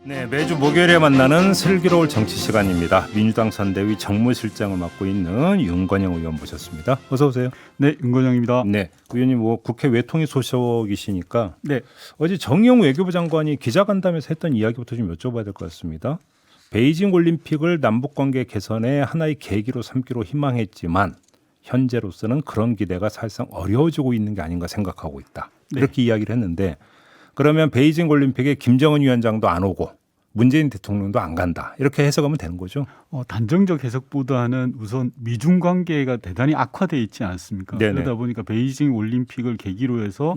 네, 매주 목요일에 만나는 슬기로울 정치 시간입니다. 민주당 선대위 정무실장을 맡고 있는 윤건영 의원 모셨습니다. 어서 오세요. 네, 윤건영입니다. 네, 의원님 국회 외통위 소속이시니까 네, 어제 정의용 외교부 장관이 기자간담회에서 했던 이야기부터 좀 여쭤봐야 될 것 같습니다. 베이징 올림픽을 남북관계 개선의 하나의 계기로 삼기로 희망했지만 현재로서는 그런 기대가 사실상 어려워지고 있는 게 아닌가 생각하고 있다. 이렇게 이야기를 했는데 그러면 베이징 올림픽에 김정은 위원장도 안 오고 문재인 대통령도 안 간다. 이렇게 해석하면 되는 거죠. 단정적 해석보다는 우선 미중 관계가 대단히 악화되어 있지 않습니까? 네네. 그러다 보니까 베이징 올림픽을 계기로 해서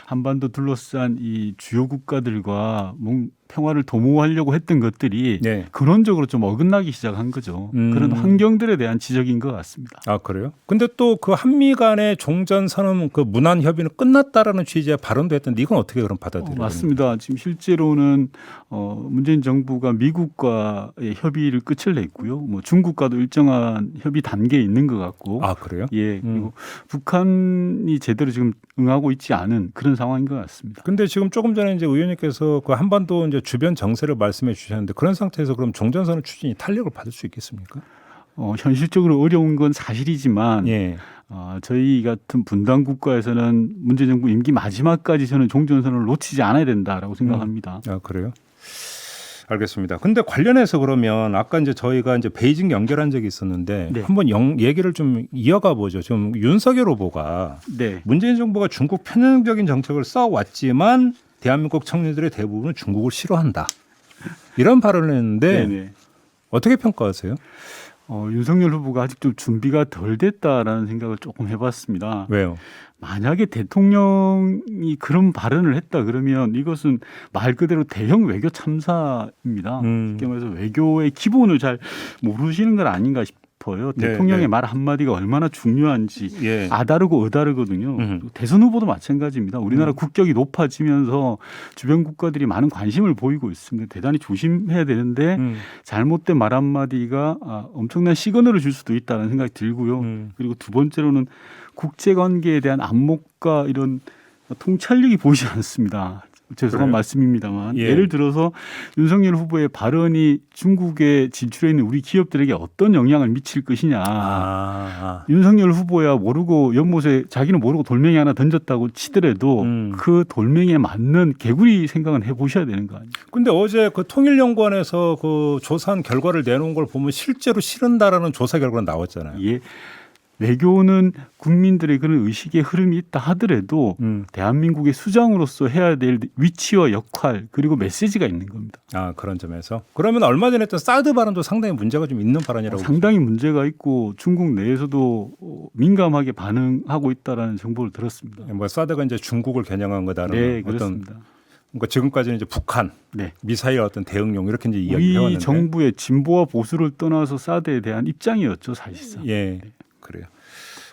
한반도 둘러싼 이 주요 국가들과 평화를 도모하려고 했던 것들이 네. 근원적으로 좀 어긋나기 시작한 거죠. 그런 환경들에 대한 지적인 것 같습니다. 아, 그래요? 근데 또 그 한미 간의 종전선언 그 문안 협의는 끝났다라는 취지의 발언도 했던데 이건 어떻게 그럼 받아들여요? 맞습니다. 지금 실제로는 문재인 정부가 미국과의 협의를 끝을 냈고요. 뭐 중국과도 일정한 협의 단계에 있는 것 같고. 아, 그래요? 예. 그리고 북한이 제대로 지금 응하고 있지 않은 그런 상황인 것 같습니다. 근데 지금 조금 전에 이제 의원님께서 그 한반도 이제 주변 정세를 말씀해 주셨는데 그런 상태에서 그럼 종전선언 추진이 탄력을 받을 수 있겠습니까? 현실적으로 어려운 건 사실이지만 예. 저희 같은 분단 국가에서는 문재인 정부 임기 마지막까지 저는 종전선언을 놓치지 않아야 된다라고 생각합니다. 아, 그래요? 알겠습니다. 근데 관련해서 그러면 아까 이제 저희가 이제 베이징 연결한 적이 있었는데 네. 한번 얘기를 좀 이어가 보죠. 지금 윤석열 후보가 네. 문재인 정부가 중국 편향적인 정책을 써왔지만 대한민국 청년들의 대부분은 중국을 싫어한다. 이런 발언을 했는데 네네. 어떻게 평가하세요? 윤석열 후보가 아직 좀 준비가 덜 됐다라는 생각을 조금 해봤습니다. 왜요? 만약에 대통령이 그런 발언을 했다 그러면 이것은 말 그대로 대형 외교 참사입니다. 쉽게 말해서 외교의 기본을 잘 모르시는 건 아닌가 싶어요. 네, 대통령의 네. 말 한마디가 얼마나 중요한지 예. 아다르고 어다르거든요. 대선 후보도 마찬가지입니다. 우리나라 국격이 높아지면서 주변 국가들이 많은 관심을 보이고 있습니다. 대단히 조심해야 되는데 잘못된 말 한마디가 엄청난 시그널을 줄 수도 있다는 생각이 들고요. 그리고 두 번째로는 국제관계에 대한 안목과 이런 통찰력이 보이지 않습니다. 죄송한 그래요? 말씀입니다만 예. 예를 들어서 윤석열 후보의 발언이 중국에 진출해 있는 우리 기업들에게 어떤 영향을 미칠 것이냐. 윤석열 후보야 모르고 연못에 자기는 모르고 돌멩이 하나 던졌다고 치더라도 그 돌멩이에 맞는 개구리 생각은 해보셔야 되는 거 아니에요. 근데 어제 그 통일연구원에서 그 조사한 결과를 내놓은 걸 보면 실제로 싫은다라는 조사 결과가 나왔잖아요. 예. 외교는 국민들의 그런 의식의 흐름이 있다 하더라도 대한민국의 수장으로서 해야 될 위치와 역할 그리고 메시지가 있는 겁니다. 아, 그런 점에서 그러면 얼마 전에 했던 사드 발언도 상당히 문제가 좀 있는 발언이라고 상당히 문제가 있고 중국 내에서도 민감하게 반응하고 있다라는 정보를 들었습니다. 보시죠. 뭐 사드가 이제 중국을 겨냥한 거다라는 네, 어떤 그렇습니다. 그러니까 지금까지는 이제 북한 네. 미사일 어떤 대응용 이렇게 이제 우리 이야기해왔는데 정부의 진보와 보수를 떠나서 사드에 대한 입장이었죠, 사실상. 예, 그래요.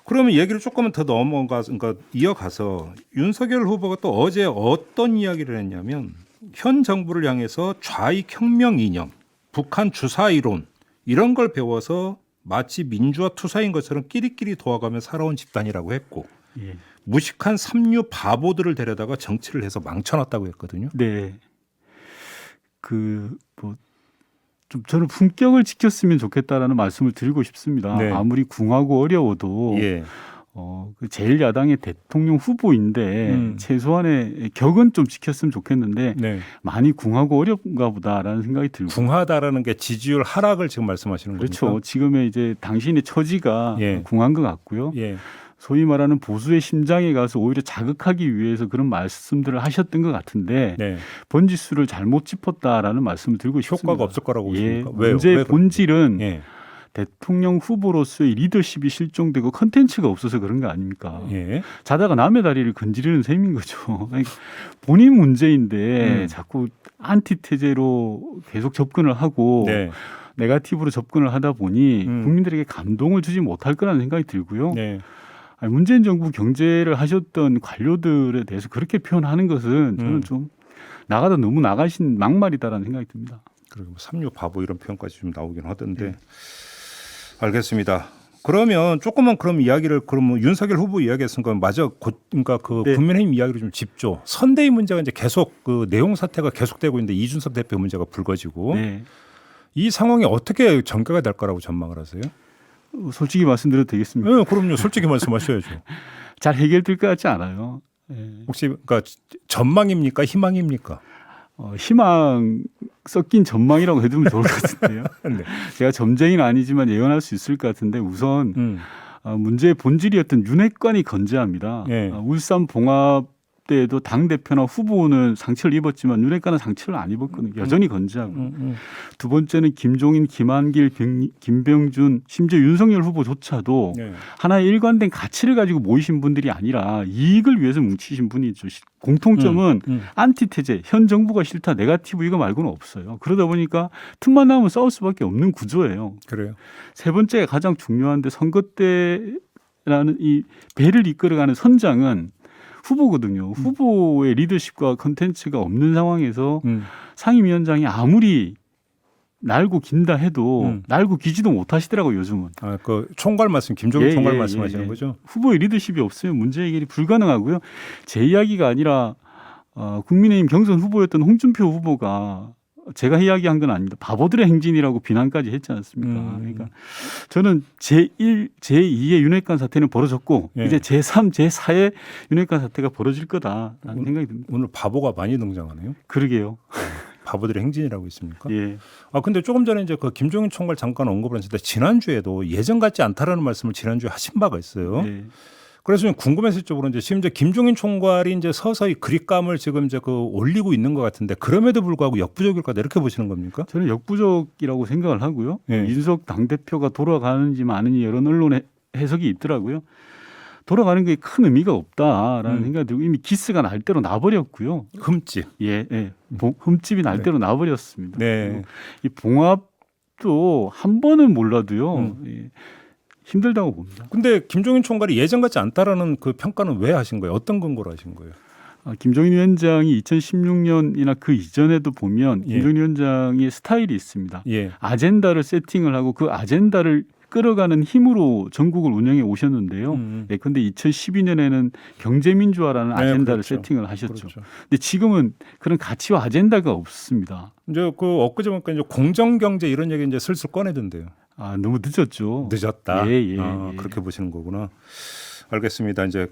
그러면 얘기를 조금은 더 그러니까 이어가서 윤석열 후보가 또 어제 어떤 이야기를 했냐면 현 정부를 향해서 좌익 혁명 이념, 북한 주사 이론 이런 걸 배워서 마치 민주화 투사인 것처럼 끼리끼리 도와가며 살아온 집단이라고 했고 예. 무식한 삼류 바보들을 데려다가 정치를 해서 망쳐놨다고 했거든요. 네. 좀 저는 품격을 지켰으면 좋겠다라는 말씀을 드리고 싶습니다. 네. 아무리 궁하고 어려워도 예. 그 제1야당의 대통령 후보인데 최소한의 격은 좀 지켰으면 좋겠는데 네. 많이 궁하고 어렵은가 보다라는 생각이 들고. 궁하다라는 게 지지율 하락을 지금 말씀하시는 그렇죠. 겁니까? 지금의 이제 당신의 처지가 예. 궁한 것 같고요. 예. 소위 말하는 보수의 심장에 가서 오히려 자극하기 위해서 그런 말씀들을 하셨던 것 같은데 네. 번지수를 잘못 짚었다라는 말씀을 드리고 싶습니다. 효과가 없을 거라고 예, 보십니까? 왜요? 문제의 왜 본질은 예. 대통령 후보로서의 리더십이 실종되고 컨텐츠가 없어서 그런 거 아닙니까? 예. 자다가 남의 다리를 건드리는 셈인 거죠. 그러니까 본인 문제인데 자꾸 안티테제로 계속 접근을 하고 네. 네거티브로 접근을 하다 보니 국민들에게 감동을 주지 못할 거라는 생각이 들고요. 네. 문재인 정부 경제를 하셨던 관료들에 대해서 그렇게 표현하는 것은 저는 좀 나가다 너무 나가신 막말이다라는 생각이 듭니다. 그리고 삼류 바보 이런 표현까지 좀 나오긴 하던데 알겠습니다. 그러면 조금만 그럼 이야기를 그러면 윤석열 후보 이야기했으니까 맞아. 그러니까 그 네. 국민의힘 이야기를 좀 짚죠. 선대위 문제가 이제 계속 그 내용 사태가 계속되고 있는데 이준석 대표 문제가 불거지고 네. 이 상황이 어떻게 전개가 될 거라고 전망을 하세요? 솔직히 말씀드려도 되겠습니까? 네, 그럼요. 솔직히 말씀하셔야죠. 잘 해결될 것 같지 않아요. 네. 혹시 그러니까 전망입니까? 희망입니까? 희망 섞인 전망이라고 해두면 좋을 것 같은데요. 네. 제가 점쟁이는 아니지만 예언할 수 있을 것 같은데 우선 문제의 본질이었던 윤핵관이 건재합니다. 예. 울산 봉합 때에도 당 대표나 후보는 상처를 입었지만 윤핵관은 상처를 안 입었거든요. 여전히 건재하고. 두 번째는 김종인, 김한길, 김병준, 심지어 윤석열 후보조차도 네. 하나의 일관된 가치를 가지고 모이신 분들이 아니라 이익을 위해서 뭉치신 분이죠. 공통점은 안티테제, 현 정부가 싫다, 네거티브 이거 말고는 없어요. 그러다 보니까 틈만 나면 싸울 수밖에 없는 구조예요. 그래요. 세 번째가 가장 중요한데 선거 때라는 이 배를 이끌어가는 선장은 후보거든요. 후보의 리더십과 컨텐츠가 없는 상황에서 상임위원장이 아무리 날고 긴다 해도 날고 기지도 못하시더라고요. 요즘은. 아, 그 총괄 말씀 김종인 총괄 말씀하시는 거죠? 후보의 리더십이 없으면 문제 해결이 불가능하고요. 제 이야기가 아니라 국민의힘 경선 후보였던 홍준표 후보가 제가 이야기한 건 아닙니다. 바보들의 행진이라고 비난까지 했지 않습니까? 그러니까 저는 제1, 제2의 윤핵관 사태는 벌어졌고 예. 이제 제3, 제4의 윤핵관 사태가 벌어질 거다라는 생각이 듭니다. 오늘 바보가 많이 등장하네요. 그러게요. 바보들의 행진이라고 있습니까? 예. 아 근데 조금 전에 이제 그 김종인 총괄 잠깐 언급을 했는데 지난주에도 예전 같지 않다라는 말씀을 지난주에 하신 바가 있어요. 예. 그래서 좀 궁금했을 쪽으로 이제 지금 이제 김종인 총괄이 이제 서서히 그립감을 지금 이제 그 올리고 있는 것 같은데 그럼에도 불구하고 역부족일 거다 이렇게 보시는 겁니까? 저는 역부족이라고 생각을 하고요. 예. 이준석 당대표가 돌아가는지 마는지 이런 언론의 해석이 있더라고요. 돌아가는 게 큰 의미가 없다라는 생각이 들고 이미 기스가 날 대로 나버렸고요. 흠집. 예, 예. 흠집이 날 대로 나버렸습니다. 네. 이 봉합도 한 번은 몰라도요. 예, 힘들다고 봅니다. 근데 김종인 총괄이 예전 같지 않다라는 그 평가는 왜 하신 거예요? 어떤 근거로 하신 거예요? 김종인 위원장이 2016년이나 그 이전에도 보면 예. 김종인 위원장의 스타일이 있습니다. 예. 아젠다를 세팅을 하고 그 아젠다를 끌어가는 힘으로 전국을 운영해 오셨는데요. 예컨대 2012년에는 경제민주화라는 네, 아젠다를 그렇죠. 세팅을 하셨죠. 그렇죠. 근데 지금은 그런 가치와 아젠다가 없습니다. 이제 그 엊그제 보니까 이제 공정경제 이런 얘기 이제 슬슬 꺼내던데요. 아, 너무 늦었죠. 늦었다. 예, 예, 아, 예. 그렇게 보시는 거구나. 알겠습니다. 이제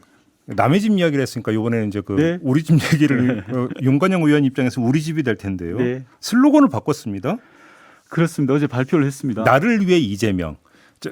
남의 집 이야기를 했으니까 이번에는 이제 그 네. 우리 집 얘기를 윤건영 의원 입장에서 우리 집이 될 텐데요. 네. 슬로건을 바꿨습니다. 그렇습니다. 어제 발표를 했습니다. 나를 위해 이재명.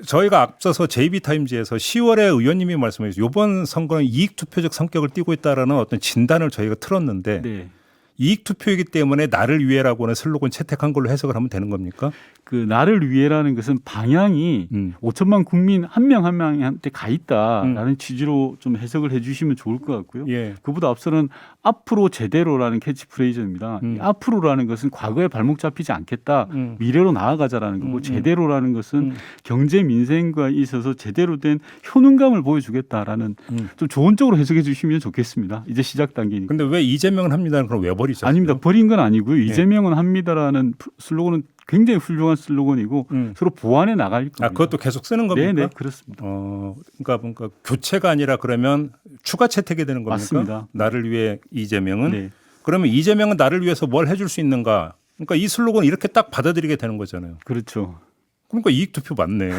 저희가 앞서서 JB타임즈에서 10월에 의원님이 말씀해 주신 이번 선거는 이익투표적 성격을 띠고 있다라는 어떤 진단을 저희가 틀었는데 네. 이익투표이기 때문에 나를 위해라고는 슬로건 채택한 걸로 해석을 하면 되는 겁니까? 그 나를 위해라는 것은 방향이 5천만 국민 한 명 한 명한테 가 있다라는 취지로 좀 해석을 해주시면 좋을 것 같고요. 예. 그보다 앞서는 앞으로 제대로라는 캐치프레이즈입니다. 이 앞으로라는 것은 과거에 발목 잡히지 않겠다, 미래로 나아가자라는 거고 제대로라는 것은 경제 민생과 있어서 제대로 된 효능감을 보여주겠다라는 좀 좋은 쪽으로 해석해 주시면 좋겠습니다. 이제 시작 단계니까. 근데 왜 이재명은 합니다는 그럼 왜 버리셨어요? 아닙니다. 버린 건 아니고요. 이재명은 합니다라는 슬로건은 굉장히 훌륭한 슬로건이고 서로 보완해 나갈 겁니다. 아, 그것도 계속 쓰는 겁니까? 네, 그렇습니다. 그러니까 뭔가 교체가 아니라 그러면 추가 채택이 되는 겁니까? 맞습니다. 나를 위해 이재명은. 네. 그러면 이재명은 나를 위해서 뭘 해줄 수 있는가? 그러니까 이 슬로건 이렇게 딱 받아들이게 되는 거잖아요. 그렇죠. 그러니까 이익 투표 맞네.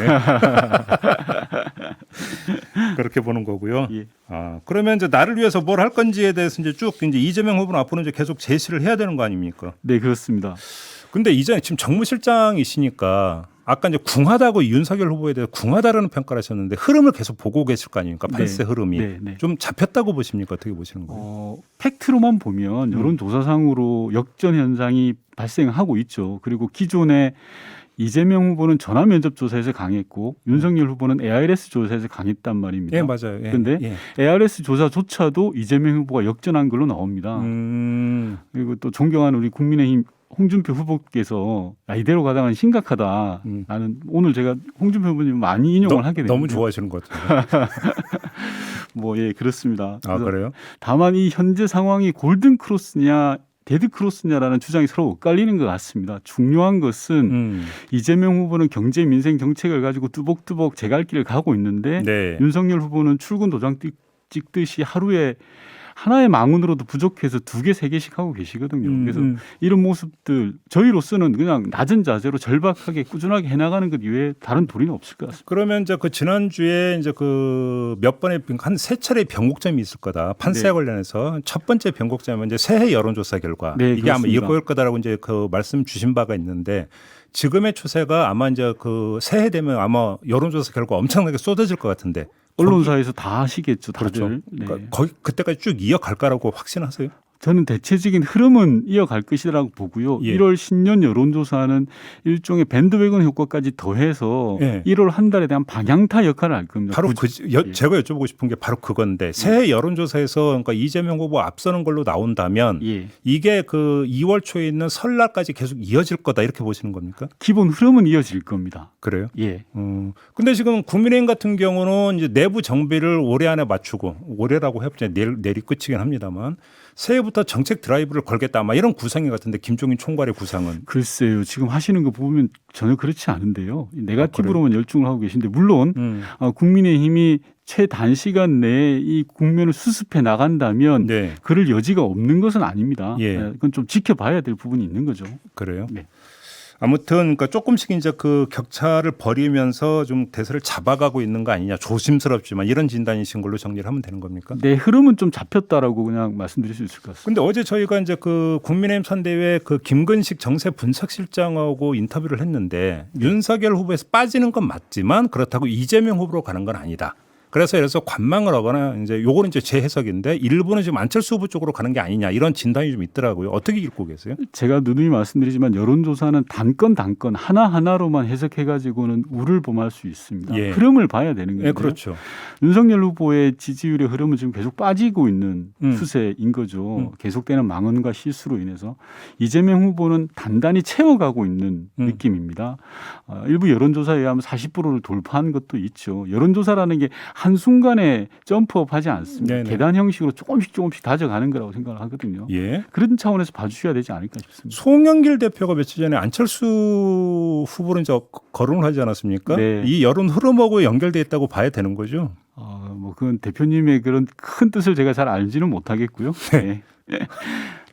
그렇게 보는 거고요. 예. 아, 그러면 이제 나를 위해서 뭘 할 건지에 대해서 이제 쭉 이제 이재명 후보는 앞으로 이제 계속 제시를 해야 되는 거 아닙니까? 네, 그렇습니다. 근데 이제 지금 정무실장이시니까 아까 이제 궁하다고 윤석열 후보에 대해서 궁하다라는 평가를 하셨는데 흐름을 계속 보고 계실 거 아닙니까? 판세 흐름이. 네. 좀 잡혔다고 보십니까? 어떻게 보시는 거예요? 팩트로만 보면 여론조사상으로 역전 현상이 발생하고 있죠. 그리고 기존에 이재명 후보는 전화 면접 조사에서 강했고 윤석열 후보는 ARS 조사에서 강했단 말입니다. 예, 맞아요. 그런데 ARS 조사조차도 이재명 후보가 역전한 걸로 나옵니다. 그리고 또 존경하는 우리 국민의힘 홍준표 후보께서 이대로 가다가는 심각하다. 나는 오늘 제가 홍준표 후보님 많이 인용을 하게 됩니다. 너무 좋아하시는 것 같아요. 뭐 예, 그렇습니다. 아, 그래요? 다만 이 현재 상황이 골든 크로스냐 데드크로스냐라는 주장이 서로 엇갈리는 것 같습니다. 중요한 것은 이재명 후보는 경제 민생 정책을 가지고 뚜벅뚜벅 제갈 길을 가고 있는데 네. 윤석열 후보는 출근 도장 찍듯이 하루에 하나의 망운으로도 부족해서 2개, 3개씩 하고 계시거든요. 그래서 이런 모습들 저희로서는 그냥 낮은 자세로 절박하게 꾸준하게 해나가는 것 이외에 다른 도리는 없을 것 같습니다. 그러면 이제 그 지난주에 이제 그 몇 번의 한 3차례 변곡점이 있을 거다. 판세와 네. 관련해서 첫 번째 변곡점은 이제 새해 여론조사 결과 네, 이게 그렇습니다. 아마 이거일 거다라고 이제 그 말씀 주신 바가 있는데 지금의 추세가 아마 이제 그 새해 되면 아마 여론조사 결과 엄청나게 쏟아질 것 같은데 언론사에서 다 하시겠죠. 다들. 그렇죠. 네. 그러니까 거기 그때까지 쭉 이어갈 거라고 확신하세요? 저는 대체적인 흐름은 이어갈 것이라고 보고요. 예. 1월 신년 여론조사는 일종의 밴드웨건 효과까지 더해서 예. 1월 한 달에 대한 방향타 역할을 할 겁니다. 바로 예. 제가 여쭤보고 싶은 게 바로 그건데 새해 여론조사에서 그러니까 이재명 후보 앞서는 걸로 나온다면 예. 이게 그 2월 초에 있는 설날까지 계속 이어질 거다 이렇게 보시는 겁니까? 기본 흐름은 이어질 겁니다. 그래요? 예. 근데 지금 국민의힘 같은 경우는 이제 내부 정비를 올해 안에 맞추고 올해라고 해보자 내리 끝이긴 합니다만 새해부터 정책 드라이브를 걸겠다 아마 이런 구상이 같은데 김종인 총괄의 구상은 글쎄요. 지금 하시는 거 보면 전혀 그렇지 않은데요. 네거티브로만 열중을 하고 계신데 물론 국민의힘이 최단시간 내에 이 국면을 수습해 나간다면 네. 그럴 여지가 없는 것은 아닙니다. 예. 그건 좀 지켜봐야 될 부분이 있는 거죠. 그래요? 네. 아무튼 그러니까 조금씩 이제 그 격차를 벌이면서 좀 대세를 잡아가고 있는 거 아니냐 조심스럽지만 이런 진단이신 걸로 정리를 하면 되는 겁니까? 네, 흐름은 좀 잡혔다라고 그냥 말씀드릴 수 있을 것 같습니다. 근데 어제 저희가 이제 그 국민의힘 선대위에 그 김근식 정세 분석실장하고 인터뷰를 했는데 윤석열 후보에서 빠지는 건 맞지만 그렇다고 이재명 후보로 가는 건 아니다. 그래서 관망을 하거나 이제 요거는 이제 제 해석인데 일부는 지금 안철수 후보 쪽으로 가는 게 아니냐 이런 진단이 좀 있더라고요. 어떻게 읽고 계세요? 제가 누누이 말씀드리지만 여론조사는 단건 하나하나로만 해석해가지고는 우를 범할 수 있습니다. 예. 흐름을 봐야 되는 거예요. 네, 그렇죠. 윤석열 후보의 지지율의 흐름은 지금 계속 빠지고 있는 음. 추세인 거죠. 계속되는 망언과 실수로 인해서 이재명 후보는 단단히 채워가고 있는 느낌입니다. 일부 여론조사에 의하면 40%를 돌파한 것도 있죠. 여론조사라는 게 한순간에 점프업하지 않습니다. 네네. 계단 형식으로 조금씩 다져가는 거라고 생각을 하거든요. 예. 그런 차원에서 봐주셔야 되지 않을까 싶습니다. 송영길 대표가 며칠 전에 안철수 후보를 이제 거론을 하지 않았습니까? 네. 이 여론 흐름하고 연결돼 있다고 봐야 되는 거죠. 뭐 그건 대표님의 그런 큰 뜻을 제가 잘 알지는 못하겠고요. 네.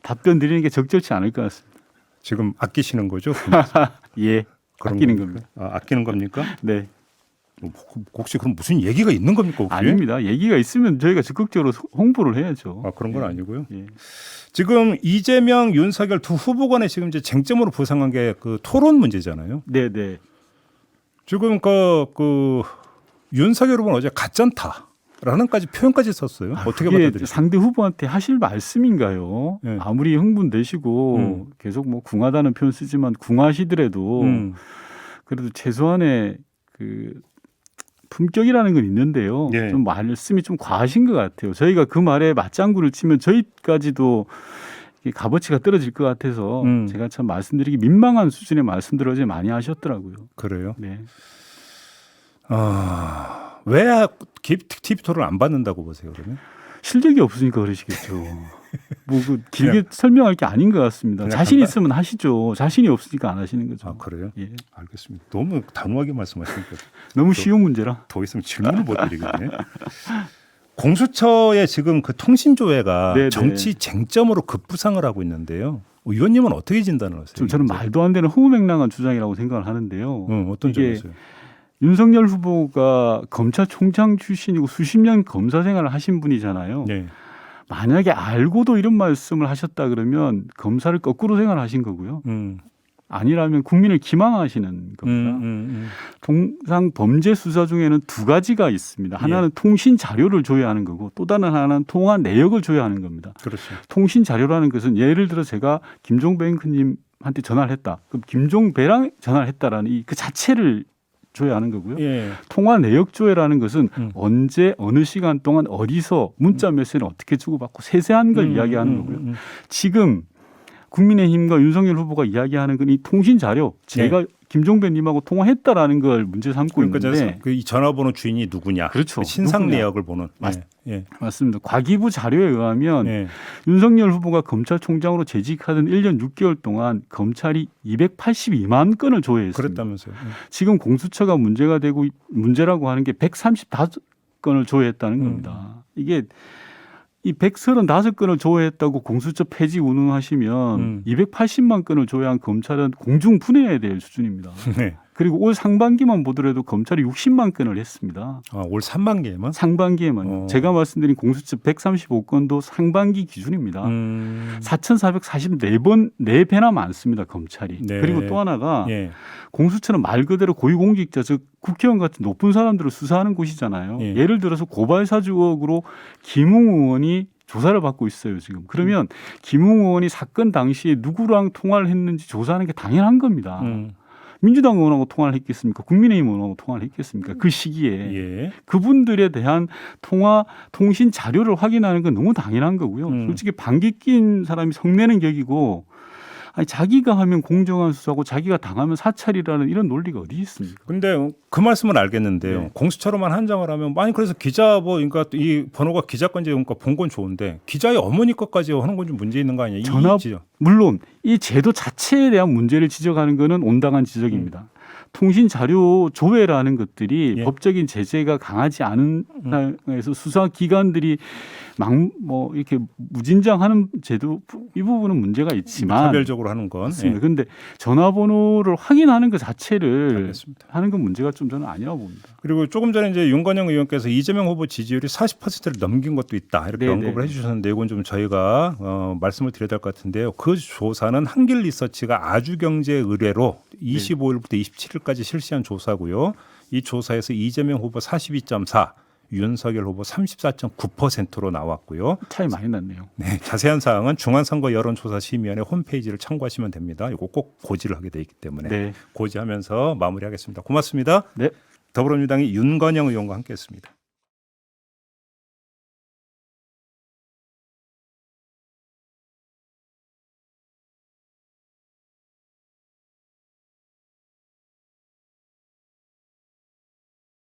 답변 드리는 게 적절치 않을 것 같습니다. 지금 아끼시는 거죠? 예, 그런 아끼는 겁니까? 겁니다. 아끼는 겁니까? 네, 혹시 그럼 무슨 얘기가 있는 겁니까? 혹시? 아닙니다. 얘기가 있으면 저희가 적극적으로 홍보를 해야죠. 그런 건 아니고요. 예. 지금 이재명, 윤석열 두 후보 간에 지금 이제 쟁점으로 부상한 게 그 토론 문제잖아요. 네, 네. 지금 그 윤석열 후보는 어제 가짠타라는까지 표현까지 썼어요. 어떻게 그게 받아들이세요? 상대 후보한테 하실 말씀인가요? 네. 아무리 흥분되시고 계속 뭐 궁하다는 표현 쓰지만 궁하시더라도 그래도 최소한의 그 품격이라는 건 있는데요. 예. 좀 말씀이 좀 과하신 것 같아요. 저희가 그 말에 맞장구를 치면 저희까지도 이게 값어치가 떨어질 것 같아서 제가 참 말씀드리기 민망한 수준의 말씀들을 어제 많이 하셨더라고요. 그래요? 네. 왜 TV 토론 안 받는다고 보세요, 그러면? 실력이 없으니까 그러시겠죠. 뭐 그 길게 설명할 게 아닌 것 같습니다. 그냥 자신 간단- 있으면 하시죠. 자신이 없으니까 안 하시는 거죠. 그래요? 예. 알겠습니다. 너무 단호하게 말씀하시니까 너무 쉬운 문제라. 더 있으면 질문을 못 드리겠네. 공수처의 지금 그 통신조회가 네네. 정치 쟁점으로 급부상을 하고 있는데요. 의원님은 어떻게 진단을 하세요? 저는 말도 안 되는 허무맹랑한 주장이라고 생각을 하는데요. 어떤 이게 점에서요? 윤석열 후보가 검찰총장 출신이고 수십 년 검사 생활을 하신 분이잖아요. 네. 만약에 알고도 이런 말씀을 하셨다 그러면 검사를 거꾸로 생활하신 거고요. 아니라면 국민을 기망하시는 겁니다. 통상 범죄 수사 중에는 두 가지가 있습니다. 하나는 통신 자료를 조회하는 거고 또 다른 하나는 통화 내역을 조회하는 겁니다. 그렇죠. 통신 자료라는 것은 예를 들어 제가 김종배 앵커님한테 전화를 했다. 그럼 김종배랑 전화를 했다라는 이 그 자체를 조회하는 거고요. 예. 통화 내역 조회라는 것은 언제 어느 시간 동안 어디서 문자 메시지를 어떻게 주고받고 세세한 걸 이야기하는 거고요. 지금 국민의힘과 윤석열 후보가 이야기하는 건 이 통신 자료 제가 김종배님하고 통화했다라는 걸 문제 삼고 있는데 그 이 전화번호 주인이 누구냐? 그렇죠. 신상 누구냐. 내역을 보는. 예. 맞습니다. 과기부 자료에 의하면 예. 윤석열 후보가 검찰총장으로 재직하던 1년 6개월 동안 검찰이 282만 건을 조회했습니다. 그랬다면서요. 예. 지금 공수처가 문제라고 하는 게 135건을 조회했다는 겁니다. 이게 이 135건을 조회했다고 공수처 폐지 운운하시면 280만 건을 조회한 검찰은 공중 분해해야 될 수준입니다. 네. 그리고 올 상반기만 보더라도 검찰이 60만 건을 했습니다. 올 3반기에만? 상반기에만. 제가 말씀드린 공수처 135건도 상반기 기준입니다. 4,444번 4배나 많습니다. 검찰이. 네. 그리고 또 하나가 예. 공수처는 말 그대로 고위공직자 즉 국회의원 같은 높은 사람들을 수사하는 곳이잖아요. 예. 예를 들어서 고발사주 의혹으로 김웅 의원이 조사를 받고 있어요. 지금. 그러면 김웅 의원이 사건 당시에 누구랑 통화를 했는지 조사하는 게 당연한 겁니다. 민주당 의원하고 통화를 했겠습니까? 국민의힘 의원하고 통화를 했겠습니까? 그 시기에 예. 그분들에 대한 통신 자료를 확인하는 건 너무 당연한 거고요. 솔직히 방귀 낀 사람이 성내는 격이고 아니, 자기가 하면 공정한 수사고 자기가 당하면 사찰이라는 이런 논리가 어디 있습니까? 근데 그 말씀은 알겠는데요. 네. 공수처로만 한정을 하면 아니 그래서 기자 그러니까 이 번호가 기자 건지 그러니까 본 건 좋은데 기자의 어머니 것까지 하는 건 좀 문제 있는 거 아니에요? 물론 이 제도 자체에 대한 문제를 지적하는 것은 온당한 지적입니다. 통신 자료 조회라는 것들이 예. 법적인 제재가 강하지 않은 상황에서 수사 기관들이 이렇게 무진장하는 제도 이 부분은 문제가 있지만 차별적으로 하는 건. 맞습니다. 그런데 전화번호를 확인하는 것 자체를 알겠습니다. 하는 건 문제가 좀 저는 아니라고 봅니다. 그리고 조금 전에 이제 윤건영 의원께서 이재명 후보 지지율이 40%를 넘긴 것도 있다 이렇게 네네. 언급을 해주셨는데 이건 좀 저희가 말씀을 드려야 될 것 같은데요. 그 조사는 한길리서치가 아주경제 의뢰로 25일부터 27일까지 실시한 조사고요. 이 조사에서 이재명 후보 42.4, 윤석열 후보 34.9%로 나왔고요. 차이 많이 났네요. 네, 자세한 사항은 중앙선거 여론조사심의위원회 홈페이지를 참고하시면 됩니다. 이거 꼭 고지를 하게 돼 있기 때문에 네. 고지하면서 마무리하겠습니다. 고맙습니다. 네. 더불어민주당의 윤건영 의원과 함께했습니다.